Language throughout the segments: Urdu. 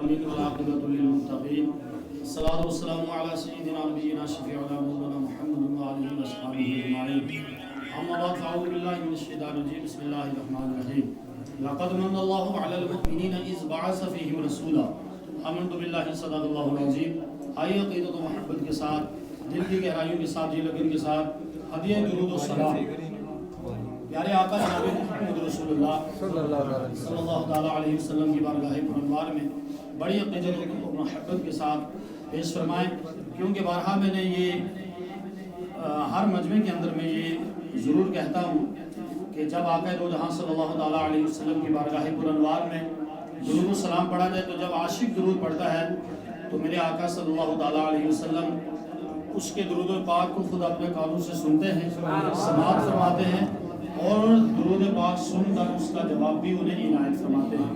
والعاقبة للمتقين الصلاة والسلام على سيدنا نبينا شفيعنا مولانا محمد وآله وصحبه أجمعين أما بعد فأعوذ بالله من الشيطان الرجيم بسم الله الرحمن الرحيم لقد من الله على المؤمنين إذ بعث فيهم رسولا آمنت بالله صدق اللہ العظیم. آئیے عقیدت و محبت کے ساتھ دل کی گہرائیوں کے ساتھ جی لگن کے ساتھ ہدیہ درود و سلام پیارے آقا جناب محمد رسول اللہ صلی اللہ تعالیٰ علیہ وسلم کی بارگاہ پرانوار میں بڑی عقیدت و محبت کے ساتھ پیش فرمائیں، کیونکہ بارہا میں نے یہ ہر مجمع کے اندر میں یہ ضرور کہتا ہوں کہ جب آقا دو جہاں صلی اللہ تعالیٰ علیہ وسلم کی بارگاہ پرانوار میں درود و سلام پڑھا جائے تو جب عاشق درود پڑھتا ہے تو میرے آقا صلی اللہ تعالیٰ علیہ وسلم اس کے درود پاک کو خود اپنے کانوں سے سنتے ہیں، سماعت فرماتے ہیں اور درود پاک سن کر اس کا جواب بھی انہیں عنایت فرماتے ہیں.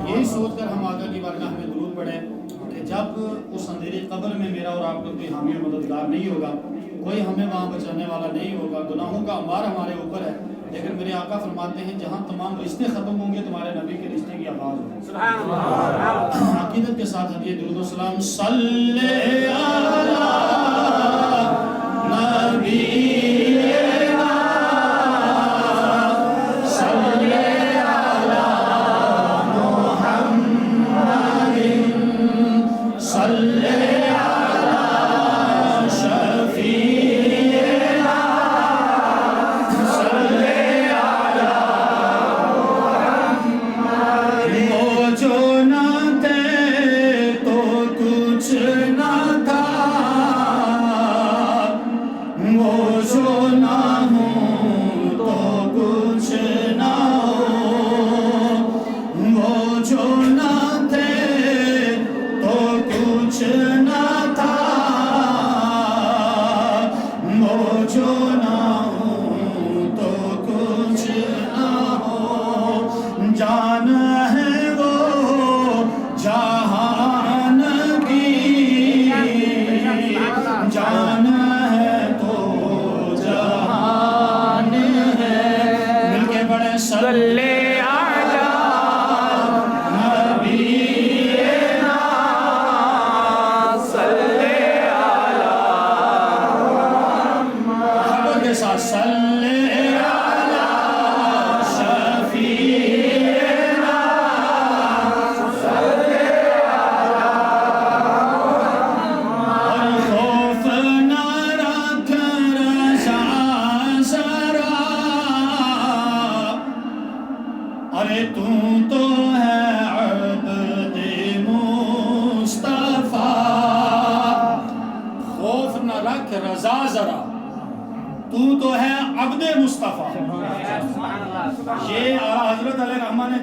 یہی سوچ کر ہم آقا کی بارگاہ میں درود پڑھیں کہ جب اس اندھیری قبر میں میرا اور آپ کا کوئی حامی و مددگار نہیں ہوگا، کوئی ہمیں وہاں بچانے والا نہیں ہوگا، گناہوں کا انبار ہمارے اوپر ہے، لیکن میرے آقا فرماتے ہیں جہاں تمام رشتے ختم ہوں گے تمہارے نبی کے رشتے کی آغاز ہوگی. عقیدت کے ساتھ ہدیہ درود و سلام. صلی علی نبی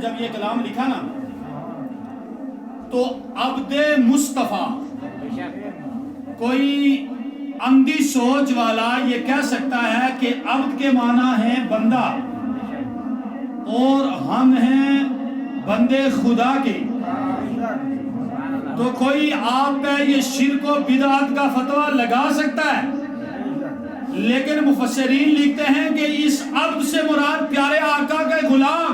جب یہ کلام لکھا نا تو عبد مصطفیٰ، کوئی اندھی سوچ والا یہ کہہ سکتا ہے کہ عبد کے معنی ہے بندہ اور ہم ہیں بندے خدا کے، تو کوئی آپ پہ یہ شرک و بدعت کا فتویٰ لگا سکتا ہے، لیکن مفسرین لکھتے ہیں کہ اس عبد سے مراد پیارے آقا کا غلام،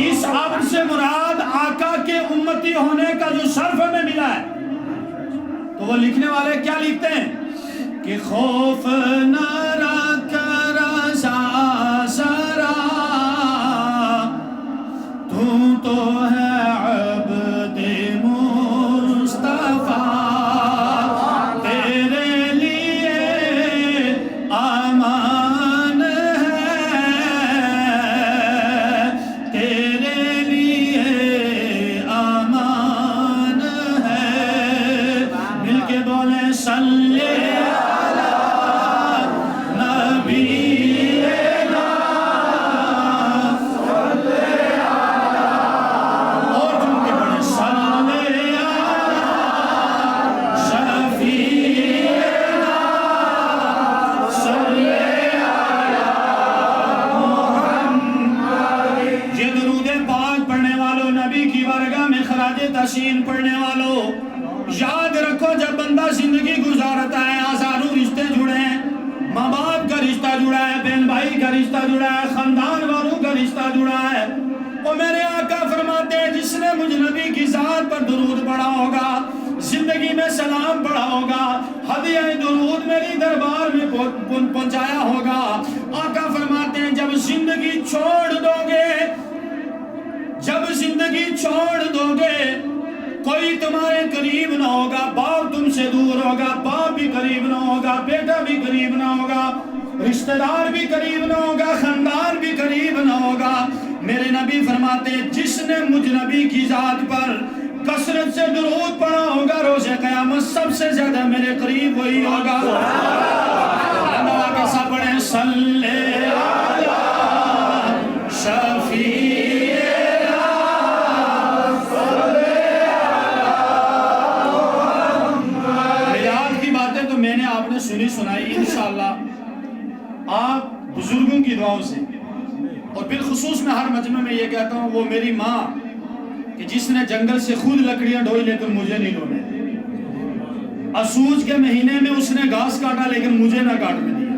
اس عبد سے مراد آقا کے امتی ہونے کا جو شرف ہمیں ملا ہے. تو وہ لکھنے والے کیا لکھتے ہیں کہ خوف نہ رکھ رضا ذرا تو ہے عبد مصطفیٰ، تیرے لیے امان پڑھنے والوں یاد رکھو، جب بندہ زندگی گزارتا ہے ہزاروں رشتے جڑے ہیں، ماں باپ کا رشتہ جڑا ہے، بہن بھائی کا رشتہ جڑا ہے، خاندان والوں کا رشتہ جڑا ہے، وہ میرے آقا فرماتے ہیں جس نے مجھ نبی کی ذات پر درود پڑھا ہوگا, زندگی میں سلام پڑھا ہوگا, ہدیہ درود میری دربار میں پہنچایا ہوگا, آقا فرماتے ہیں جب زندگی چھوڑ دو گے, جب زندگی چھوڑ دو گے, کوئی تمہارے قریب نہ ہوگا, باپ تم سے دور ہوگا, باپ بھی قریب نہ ہوگا, بیٹا بھی قریب نہ ہوگا, رشتہ دار بھی قریب نہ ہوگا, خاندان بھی قریب نہ ہوگا. میرے نبی فرماتے ہیں جس نے مجھ نبی کی ذات پر کثرت سے درود پڑھا ہوگا, روز قیامت سب سے زیادہ میرے قریب وہی ہوگا. اللہ کے ساتھ پڑھیں صلی علی شفیع. میں نے آپ نے سنی سنائی, انشاءاللہ آپ بزرگوں کی دعاؤں سے, اور بالخصوص میں ہر مجمع میں یہ کہتا ہوں وہ میری ماں کہ جس نے جنگل سے خود لکڑیاں ڈھوئی لیکن مجھے نہیں ڈھونے, اسوج کے مہینے میں اس نے گھاس کاٹا لیکن مجھے نہ کاٹنے دیا,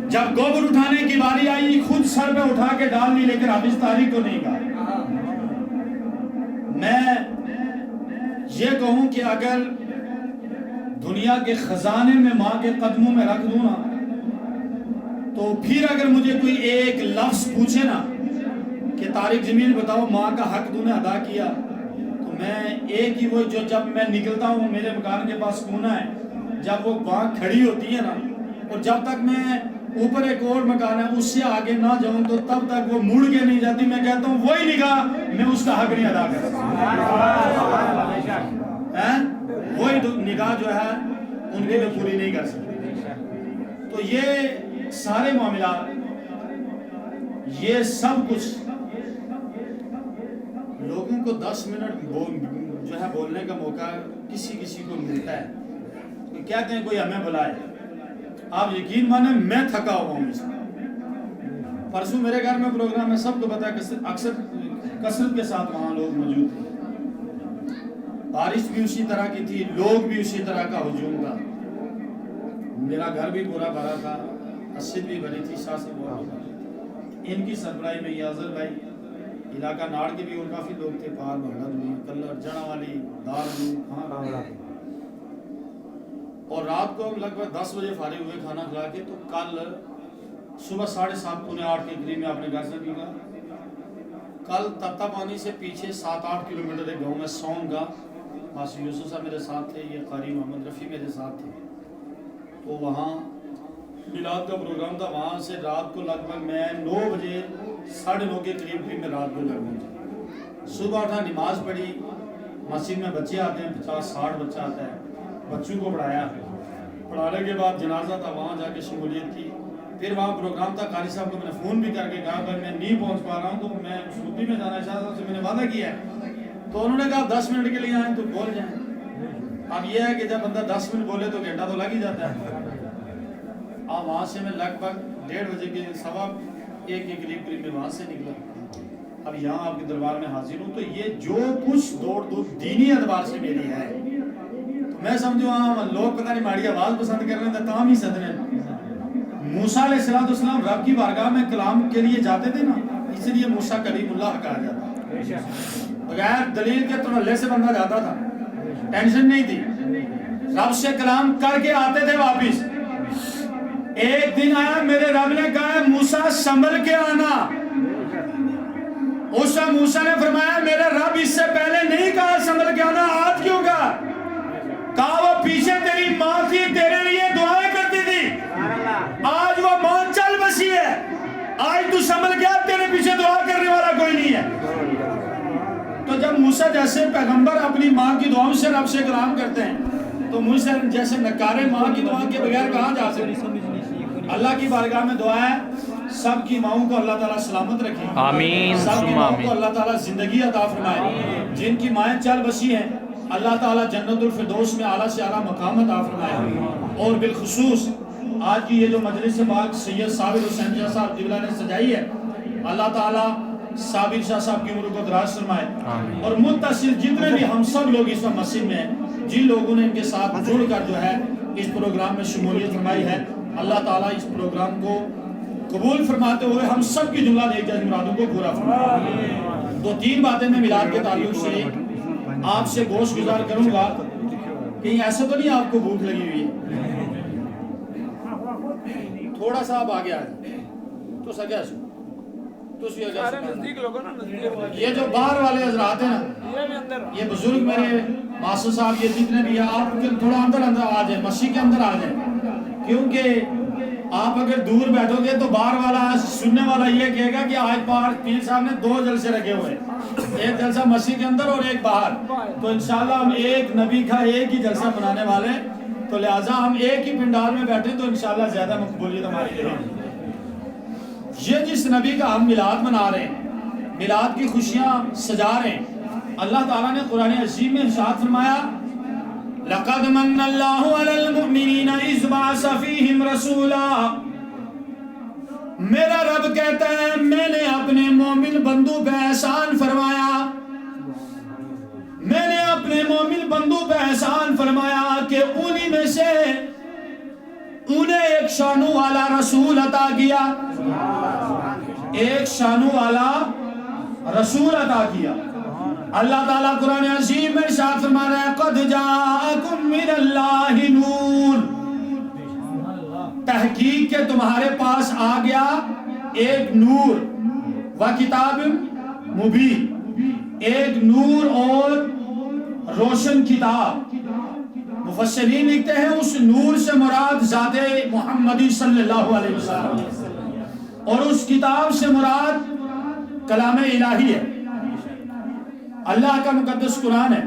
جب گوبر اٹھانے کی باری آئی خود سر پہ اٹھا کے ڈال لی لیکن حافظ طارق کو نہیں کہا. میں یہ کہوں کہ اگر دنیا کے خزانے میں ماں کے قدموں میں رکھ دوں نا, تو پھر اگر مجھے کوئی ایک لفظ پوچھے نا کہ طارق جمیل بتاؤ ماں کا حق تو نے ادا کیا, تو میں ایک ہی وہ جو جب میں نکلتا ہوں میرے مکان کے پاس کونا ہے, جب وہ ماں کھڑی ہوتی ہے نا, اور جب تک میں اوپر ایک اور مکان ہے اس سے آگے نہ جاؤں تو تب تک وہ مڑ کے نہیں جاتی, میں کہتا ہوں وہی نگاہ میں اس کا حق نہیں ادا کرتا, وہی نگاہ جو ہے ان کی میں پوری نہیں کر سکتا. تو یہ سارے معاملات, یہ سب کچھ لوگوں کو 10 منٹ جو ہے بولنے کا موقع کسی کو ملتا ہے, تو کہتے ہیں کوئی ہمیں بلائے. آپ یقین مانیں میں تھکا ہوا ہوں اس میں. پرسوں میرے گھر میں پروگرام ہے, سب کو پتا ہے اکثر کثرت کے ساتھ وہاں لوگ موجود تھے, بارش بھی اسی طرح کی تھی, لوگ بھی اسی طرح کا ہجوم تھا, میرا گھر بھی پورا بھرا تھا, مسجد بھی بھری تھی, شاہ سے بہت. ان کی سربراہی میں یازر بھائی, علاقہ ناڑ کے بھی اور کافی لوگ تھے, پار محمد بھی, کلر جڑا والی, دار بھی, اور رات کو لگ بھگ 10 بجے فارغ ہوئے کھانا کھلا کے. تو کل صبح 7:30 پونے 8 کے قریب میں اپنے گھر سے نکلا. کل تتا پانی سے پیچھے 7-8 کلومیٹر ایک گاؤں میں سونگ گا, قاسم یوسف صاحب میرے ساتھ تھے, یہ قاری محمد رفیع میرے ساتھ تھے. تو وہاں میلاد کا پروگرام تھا, وہاں سے رات کو لگ بھگ میں 9 بجے 9:30 کے قریب بھی میں رات کو گھر پہنچا. صبح اٹھا, نماز پڑھی, مسجد میں بچے آتے ہیں 50-60 بچہ آتا ہے, بچوں کو پڑھایا, پڑھانے کے بعد جنازہ تھا, وہاں جا کے شمولیت کی. پھر وہاں پروگرام تھا, قاری صاحب کو میں نے فون بھی کر کے کہا بھائی میں نہیں پہنچ پا رہا ہوں, تو میں سعودی میں جانا شاہ صاحب سے میں نے وعدہ کیا ہے. تو انہوں نے کہا 10 منٹ کے لیے آئیں تو بول جائیں. اب یہ ہے کہ جب بندہ 10 منٹ بولے تو گھنٹہ تو لگ ہی جاتا ہے. اب وہاں سے میں لگ بھگ 1:30 بجے کے 1:15 کے قریب میں وہاں سے نکلا. اب یہاں آپ کے دربار میں حاضر ہوں. تو یہ جو کچھ دوڑ دینی اعتبار سے میری ہے, تو میں سمجھو ہاں لوگ پتہ نہیں ماڑی آواز پسند کر رہے تھے تاہم ہی صدرے. موسیٰ علیہ السلام رب کی بارگاہ میں کلام کے لیے جاتے تھے نا, اس لیے موسیٰ کلیم اللہ کہا جاتا. بغیر دلیل کے تنلے سے بندہ جاتا تھا, ٹینشن نہیں تھی, رب سے کلام کر کے آتے تھے واپس. ایک دن آیا, میرے رب نے کہا موسیٰ سنبھل کے آنا. اس وقت موسیٰ نے فرمایا میرے رب اس سے پہلے نہیں کہا سنبھل کے آنا, آج کیوں کہا؟ کہا وہ پیچھے تیری ماں تھی, تیرے لیے دعائیں کرتی تھی, آج وہ ماں چل بسی ہے, آج تو سنبھل گیا, تیرے پیچھے دعا کرنے والا کوئی نہیں ہے. تو جب موسیٰ جیسے پیغمبر اپنی ماں کی دعاؤں سے رب سے کلام کرتے ہیں, تو موسیٰ جیسے نکارے ماں کی دعا کے بغیر کہاں جا سکتے. اللہ کی بارگاہ میں دعا ہے سب کی ماؤں کو اللہ تعالیٰ سلامت رکھے, آمین. سب کی ماؤں کو اللہ تعالیٰ زندگی عطا فرمائے, جن کی مائیں چل بسی ہیں اللہ تعالیٰ جنت الفردوس میں اعلیٰ سے اعلیٰ مقام عطا فرمائے. اور بالخصوص آج کی یہ جو مجلس پاک سید صابر حسین شاہ صاحب قبلہ نے سجائی ہے, اللہ تعالیٰ صابر شاہ صاحب کی عمر کو دراز فرمائے. اور متصل جتنے بھی ہم سب لوگ اس وقت مسجد میں ہیں, جن لوگوں نے ان کے ساتھ جڑ کر جو ہے اس پروگرام میں شمولیت فرمائی ہے, اللہ تعالیٰ اس پروگرام کو قبول فرماتے ہوئے ہم سب کی جملہ دیکھ جائے مرادوں کو پورا فرمائے۔ تو 3 باتیں میں میلاد کے تعلق سے آپ سے گوش گزار کروں گا، کہیں ایسا تو نہیں آپ کو بھوک لگی ہوئی ہے؟ تھوڑا سا آپ آگے آئے تو سکیا سو یہ جو باہر والے حضرات ہیں نا، یہ بزرگ میرے ماسٹر صاحب، یہ جتنے بھی ہیں، آپ تھوڑا اندر آ جائیں، مسجد کے اندر آ جائیں، کیونکہ آپ اگر دور بیٹھو گے تو باہر والا سننے والا یہ کہے گا کہ آج پیر صاحب نے 2 جلسے رکھے ہوئے، ایک جلسہ مسجد کے اندر اور ایک باہر، تو انشاءاللہ ہم ایک نبی کا ایک ہی جلسہ بنانے والے، تو لہٰذا ہم ایک ہی پنڈال میں بیٹھیں تو انشاءاللہ زیادہ مقبولیت ہماری رہے گی۔ یہ جس نبی کا ہم میلاد منا رہے ہیں، میلاد کی خوشیاں سجا رہے ہیں، اللہ تعالیٰ نے قرآن عظیم میں ارشاد فرمایا لَقَدْ مَنَّ اللَّهُ عَلَى الْمُؤْمِنِينَ إِذْ بَعَثَ فِيهِمْ رَسُولًا، میرا رب کہتا ہے میں نے اپنے مومن بندوں پہ احسان فرمایا، میں نے اپنے مومن بندوں پہ احسان فرمایا کہ انہی میں سے انہیں ایک شانوں والا رسول عطا کیا، ایک شانوں والا رسول عطا کیا۔ اللہ تعالیٰ قرآن عظیم میں ارشاد فرما رہا ہے قَدْ جَاءَكُم مِّنَ اللَّهِ نُورٌ، تحقیق کہ تمہارے پاس آ گیا ایک نور، وَكِتَابٍ مُبِينٍ، ایک نور اور روشن کتاب۔ مفسرین لکھتے ہیں اس نور سے مراد ذات محمدی صلی اللہ علیہ وسلم، اور اس کتاب سے مراد کلام الہی ہے، اللہ کا مقدس قرآن ہے۔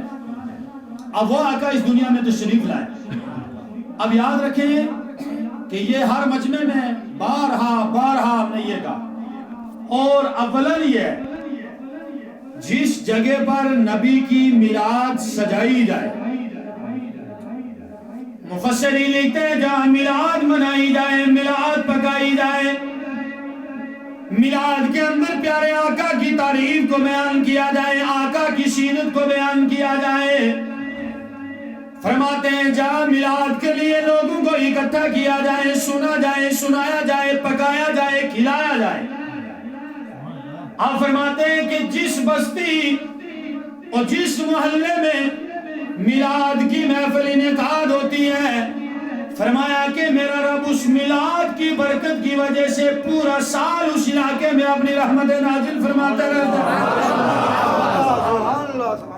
اب وہ آقا اس دنیا میں تشریف لائے۔ اب یاد رکھیں کہ یہ ہر مجمع میں بارہا ہم نے یہ کہا، اور اولاً یہ جس جگہ پر نبی کی میلاد سجائی جائے، مفسرین لکھتے ہیں جہاں میلاد منائی جائے، میلاد پکائی جائے، میلاد کے اندر پیارے آقا کی تعریف کو بیان کیا جائے، آقا کی سیرت کو بیان کیا جائے، فرماتے ہیں جہاں میلاد کے لیے لوگوں کو اکٹھا کیا جائے، سنا جائے، سنایا جائے، پکایا جائے، کھلایا جائے۔ آپ فرماتے ہیں کہ جس بستی اور جس محلے میں میلاد کی محفل انعقاد ہوتی ہے، فرمایا کہ میرا رب اس میلاد کی برکت کی وجہ سے پورا سال اس علاقے میں اپنی رحمت نازل فرماتا رہتا ہے۔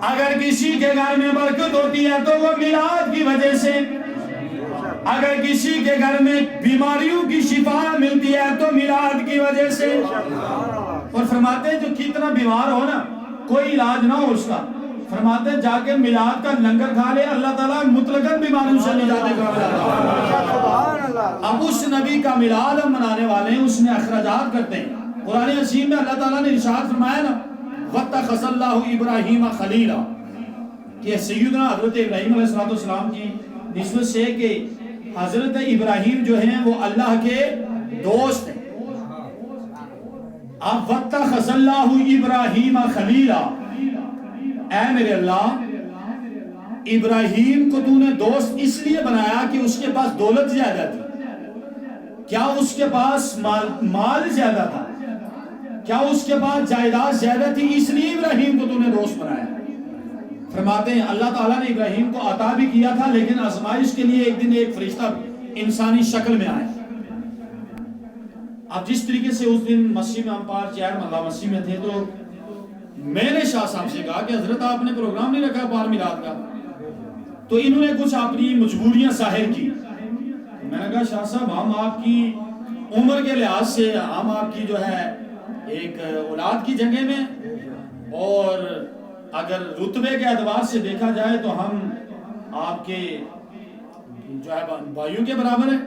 اگر کسی کے گھر میں برکت ہوتی ہے تو وہ میلاد کی وجہ سے، اگر کسی کے گھر میں بیماریوں کی شفا ملتی ہے تو میلاد کی وجہ سے۔ اور فرماتے ہیں جو کتنا بیمار ہو نا، کوئی علاج نہ ہو اس کا، فرماتے ہیں جا کے میلاد کا لنگر کھا لے، اللہ تعالیٰ مطلقاً بیماریوں سے نجات دے گا۔ اب اس نبی کا میلاد ہم منانے والے ہیں، اس میں اخراجات کرتے ہیں۔ قرآن عظیم میں اللہ تعالیٰ نے ارشاد فرمایا نا وَاتَّخَذَ اللَّهُ إِبْرَاهِيمَ خَلِيلًا، کہ سیدنا حضرت ابراہیم علیہ السلام کی نسبت سے کہ حضرت ابراہیم جو ہیں وہ اللہ کے دوست ہیں۔ اب وَاتَّخَذَ اللَّهُ إِبْرَاهِيمَ خَلِيلًا، اے میرے اللہ ابراہیم کو تو نے دوست اس لیے بنایا کہ اس کے پاس دولت زیادہ تھی؟ کیا اس کے پاس مال زیادہ تھا؟ کیا اس کے پاس جائیداد زیادہ تھی؟ اس لیے ابراہیم کو تو نے دوست بنایا۔ فرماتے ہیں اللہ تعالیٰ نے ابراہیم کو عطا بھی کیا تھا، لیکن آزمائش کے لیے ایک دن ایک فرشتہ انسانی شکل میں آیا۔ اب جس طریقے سے اس دن مسجد میں ہم 5 مرلہ مسجد میں تھے، تو میں نے شاہ صاحب سے کہا کہ حضرت آپ نے پروگرام نہیں رکھا پار میلاد کا، تو انہوں نے کچھ اپنی مجبوریاں ظاہر کی۔ میں نے کہا شاہ صاحب ہم آپ کی عمر کے لحاظ سے، ہم آپ کی جو ہے ایک اولاد کی جگہ میں، اور اگر رتبے کے اعتبار سے دیکھا جائے تو ہم آپ کے جو ہے بھائیوں کے برابر ہیں،